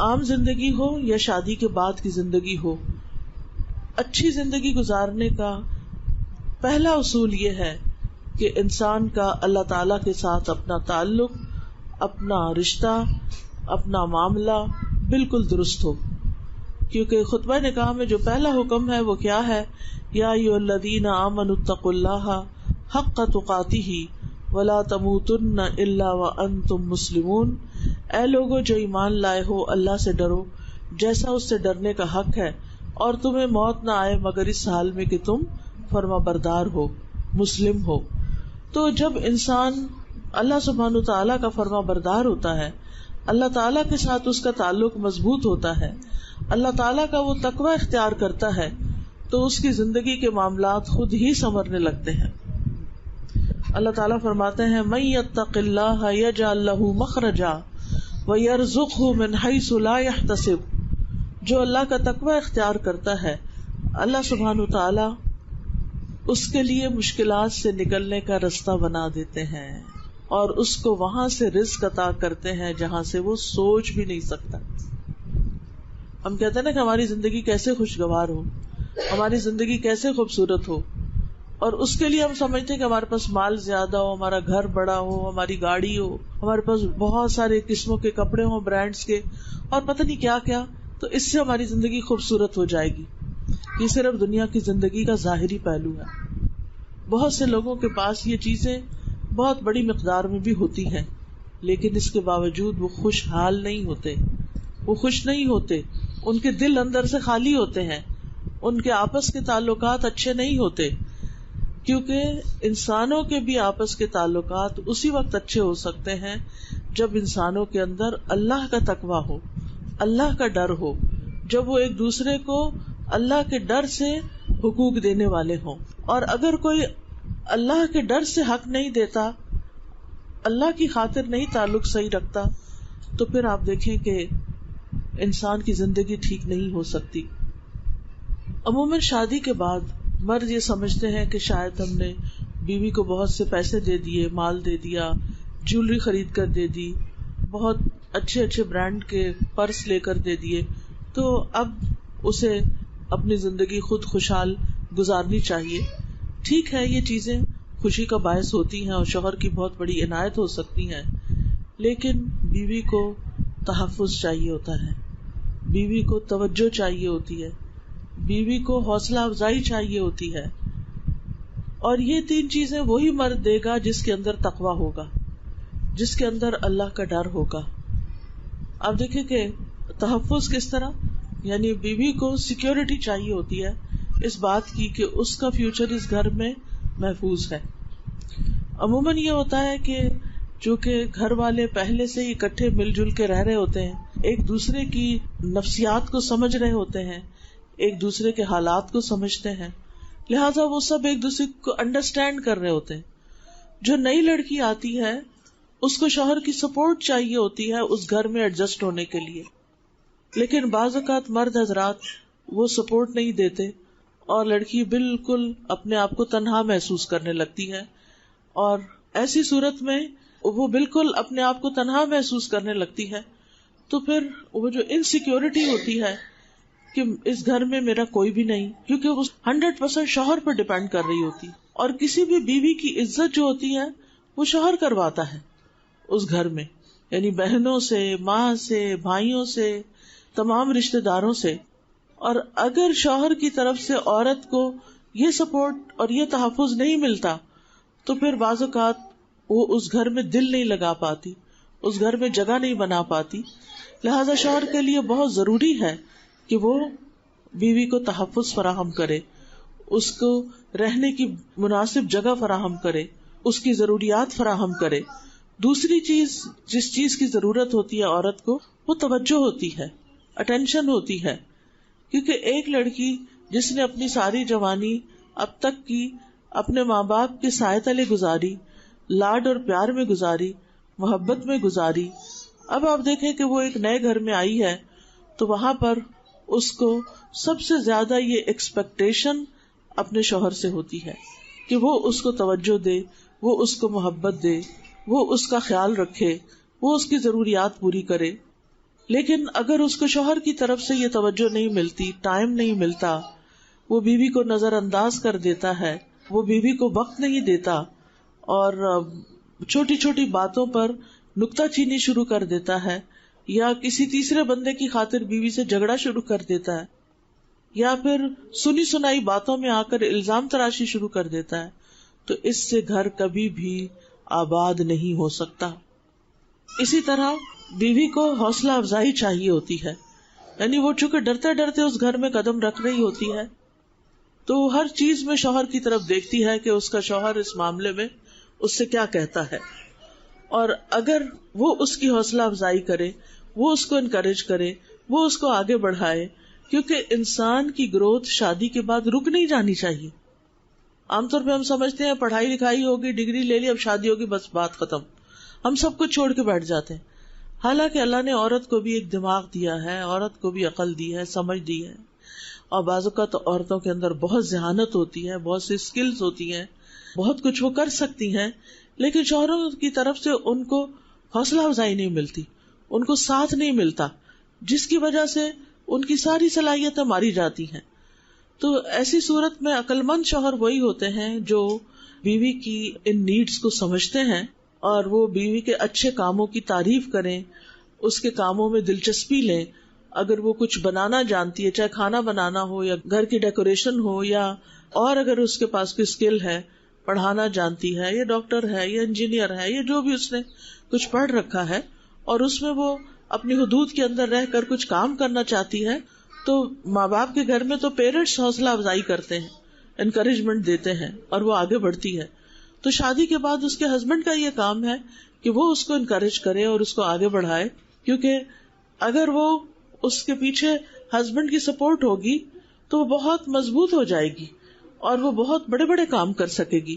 عام زندگی ہو یا شادی کے بعد کی زندگی ہو، اچھی زندگی گزارنے کا پہلا اصول یہ ہے کہ انسان کا اللہ تعالی کے ساتھ اپنا تعلق، اپنا رشتہ، اپنا معاملہ بالکل درست ہو. کیونکہ خطبہ نکاح میں جو پہلا حکم ہے وہ کیا ہے؟ یا ایھا الذین آمنوا اتقوا اللہ حق تقاتہ ولا تموتن الا وانتم مسلمون. اے لوگو جو ایمان لائے ہو، اللہ سے ڈرو جیسا اس سے ڈرنے کا حق ہے، اور تمہیں موت نہ آئے مگر اس حال میں کہ تم فرما بردار ہو، مسلم ہو. تو جب انسان اللہ سبحانہ تعالیٰ کا فرما بردار ہوتا ہے، اللہ تعالیٰ کے ساتھ اس کا تعلق مضبوط ہوتا ہے، اللہ تعالیٰ کا وہ تقوی اختیار کرتا ہے، تو اس کی زندگی کے معاملات خود ہی سنورنے لگتے ہیں. اللہ تعالیٰ فرماتے ہیں من یتق اللہ یجعل لہ مخرجا ویرزقہ من حیث لا یحتسب. جو اللہ کا تقوی اختیار کرتا ہے، اللہ سبحانہ تعالیٰ اس کے لیے مشکلات سے نکلنے کا راستہ بنا دیتے ہیں اور اس کو وہاں سے رزق عطا کرتے ہیں جہاں سے وہ سوچ بھی نہیں سکتا. ہم کہتے ہیں نا کہ ہماری زندگی کیسے خوشگوار ہو، ہماری زندگی کیسے خوبصورت ہو، اور اس کے لیے ہم سمجھتے ہیں کہ ہمارے پاس مال زیادہ ہو، ہمارا گھر بڑا ہو، ہماری گاڑی ہو، ہمارے پاس بہت سارے قسموں کے کپڑے ہوں برانڈز کے، اور پتہ نہیں کیا کیا، تو اس سے ہماری زندگی خوبصورت ہو جائے گی. یہ صرف دنیا کی زندگی کا ظاہری پہلو ہے. بہت سے لوگوں کے پاس یہ چیزیں بہت بڑی مقدار میں بھی ہوتی ہیں، لیکن اس کے باوجود وہ خوشحال نہیں ہوتے، وہ خوش نہیں ہوتے، ان کے دل اندر سے خالی ہوتے ہیں، ان کے آپس کے تعلقات اچھے نہیں ہوتے. کیونکہ انسانوں کے بھی آپس کے تعلقات اسی وقت اچھے ہو سکتے ہیں جب انسانوں کے اندر اللہ کا تقویٰ ہو، اللہ کا ڈر ہو، جب وہ ایک دوسرے کو اللہ کے ڈر سے حقوق دینے والے ہوں. اور اگر کوئی اللہ کے ڈر سے حق نہیں دیتا، اللہ کی خاطر نہیں تعلق صحیح رکھتا، تو پھر آپ دیکھیں کہ انسان کی زندگی ٹھیک نہیں ہو سکتی. عموماً شادی کے بعد مرد یہ سمجھتے ہیں کہ شاید ہم نے بیوی کو بہت سے پیسے دے دیے، مال دے دیا، جیولری خرید کر دے دی، بہت اچھے اچھے برانڈ کے پرس لے کر دے دیے، تو اب اسے اپنی زندگی خود خوشحال گزارنی چاہیے. ٹھیک ہے، یہ چیزیں خوشی کا باعث ہوتی ہیں اور شوہر کی بہت بڑی عنایت ہو سکتی ہیں، لیکن بیوی کو تحفظ چاہیے ہوتا ہے، بیوی کو توجہ چاہیے ہوتی ہے، بیوی کو حوصلہ افزائی چاہیے ہوتی ہے. اور یہ تین چیزیں وہی مرد دے گا جس کے اندر تقویٰ ہوگا، جس کے اندر اللہ کا ڈر ہوگا. آپ دیکھیں کہ تحفظ کس طرح، یعنی بیوی کو سیکیورٹی چاہیے ہوتی ہے اس بات کی کہ اس کا فیوچر اس گھر میں محفوظ ہے. عموماً یہ ہوتا ہے کہ چونکہ گھر والے پہلے سے ہی اکٹھے مل جل کے رہ رہے ہوتے ہیں، ایک دوسرے کی نفسیات کو سمجھ رہے ہوتے ہیں، ایک دوسرے کے حالات کو سمجھتے ہیں، لہٰذا وہ سب ایک دوسرے کو انڈرسٹینڈ کر رہے ہوتے ہیں. جو نئی لڑکی آتی ہے اس کو شوہر کی سپورٹ چاہیے ہوتی ہے اس گھر میں ایڈجسٹ ہونے کے لیے، لیکن بعض اوقات مرد حضرات وہ سپورٹ نہیں دیتے اور لڑکی بالکل اپنے آپ کو تنہا محسوس کرنے لگتی ہے. اور ایسی صورت میں وہ بالکل اپنے آپ کو تنہا محسوس کرنے لگتی ہے، تو پھر وہ جو انسیکیورٹی ہوتی ہے کہ اس گھر میں میرا کوئی بھی نہیں، کیونکہ وہ 100% شوہر پر ڈیپینڈ کر رہی ہوتی. اور کسی بھی بیوی کی عزت جو ہوتی ہے وہ شوہر کرواتا ہے اس گھر میں، یعنی بہنوں سے، ماں سے، بھائیوں سے، تمام رشتہ داروں سے. اور اگر شوہر کی طرف سے عورت کو یہ سپورٹ اور یہ تحفظ نہیں ملتا تو پھر بعض اوقات وہ اس گھر میں دل نہیں لگا پاتی، اس گھر میں جگہ نہیں بنا پاتی. لہذا شوہر کے لیے بہت ضروری ہے کہ وہ بیوی کو تحفظ فراہم کرے، اس کو رہنے کی مناسب جگہ فراہم کرے، اس کی ضروریات فراہم کرے. دوسری چیز جس چیز کی ضرورت ہوتی ہے عورت کو وہ توجہ ہوتی ہے، اٹینشن ہوتی ہے. کیونکہ ایک لڑکی جس نے اپنی ساری جوانی اب تک کی اپنے ماں باپ کے سائے تلے گزاری، لاڈ اور پیار میں گزاری، محبت میں گزاری، اب آپ دیکھیں کہ وہ ایک نئے گھر میں آئی ہے تو وہاں پر اس کو سب سے زیادہ یہ ایکسپیکٹیشن اپنے شوہر سے ہوتی ہے کہ وہ اس کو توجہ دے، وہ اس کو محبت دے، وہ اس کا خیال رکھے، وہ اس کی ضروریات پوری کرے. لیکن اگر اس کو شوہر کی طرف سے یہ توجہ نہیں ملتی، ٹائم نہیں ملتا، وہ بیوی کو نظر انداز کر دیتا ہے، وہ بیوی کو وقت نہیں دیتا اور چھوٹی چھوٹی باتوں پر نکتہ چینی شروع کر دیتا ہے، یا کسی تیسرے بندے کی خاطر بیوی سے جھگڑا شروع کر دیتا ہے، یا پھر سنی سنائی باتوں میں آ کر الزام تراشی شروع کر دیتا ہے، تو اس سے گھر کبھی بھی آباد نہیں ہو سکتا. اسی طرح بیوی کو حوصلہ افزائی چاہیے ہوتی ہے، یعنی وہ چونکہ ڈرتے ڈرتے اس گھر میں قدم رکھ رہی ہوتی ہے تو ہر چیز میں شوہر کی طرف دیکھتی ہے کہ اس کا شوہر اس معاملے میں اس سے کیا کہتا ہے، اور اگر وہ اس کی حوصلہ افزائی کرے، وہ اس کو انکریج کرے، وہ اس کو آگے بڑھائے، کیونکہ انسان کی گروتھ شادی کے بعد رک نہیں جانی چاہیے. عام طور پہ ہم سمجھتے ہیں پڑھائی لکھائی ہوگی، ڈگری لے لی، اب شادی ہوگی، بس بات ختم، ہم سب کچھ چھوڑ کے بیٹھ جاتے ہیں. حالانکہ اللہ نے عورت کو بھی ایک دماغ دیا ہے، عورت کو بھی عقل دی ہے، سمجھ دی ہے، اور بعض اوقات عورتوں کے اندر بہت ذہانت ہوتی ہے، بہت سی اسکلز ہوتی ہیں، بہت کچھ وہ کر سکتی ہیں، لیکن شوہروں کی طرف سے ان کو حوصلہ افزائی نہیں ملتی، ان کو ساتھ نہیں ملتا، جس کی وجہ سے ان کی ساری صلاحیتیں ماری جاتی ہیں. تو ایسی صورت میں عقل مند شوہر وہی ہوتے ہیں جو بیوی کی ان نیڈز کو سمجھتے ہیں اور وہ بیوی کے اچھے کاموں کی تعریف کریں، اس کے کاموں میں دلچسپی لیں. اگر وہ کچھ بنانا جانتی ہے، چاہے کھانا بنانا ہو یا گھر کی ڈیکوریشن ہو، یا اور اگر اس کے پاس کوئی اسکل ہے، پڑھانا جانتی ہے، یا ڈاکٹر ہے، یا انجینئر ہے، یا جو بھی اس نے کچھ پڑھ رکھا ہے اور اس میں وہ اپنی حدود کے اندر رہ کر کچھ کام کرنا چاہتی ہے، تو ماں باپ کے گھر میں تو پیرنٹس حوصلہ افزائی کرتے ہیں، انکریجمنٹ دیتے ہیں اور وہ آگے بڑھتی ہے. تو شادی کے بعد اس کے ہسبینڈ کا یہ کام ہے کہ وہ اس کو انکریج کرے اور اس کو آگے بڑھائے، کیونکہ اگر وہ اس کے پیچھے ہسبینڈ کی سپورٹ ہوگی تو وہ بہت مضبوط ہو جائے گی اور وہ بہت بڑے بڑے کام کر سکے گی.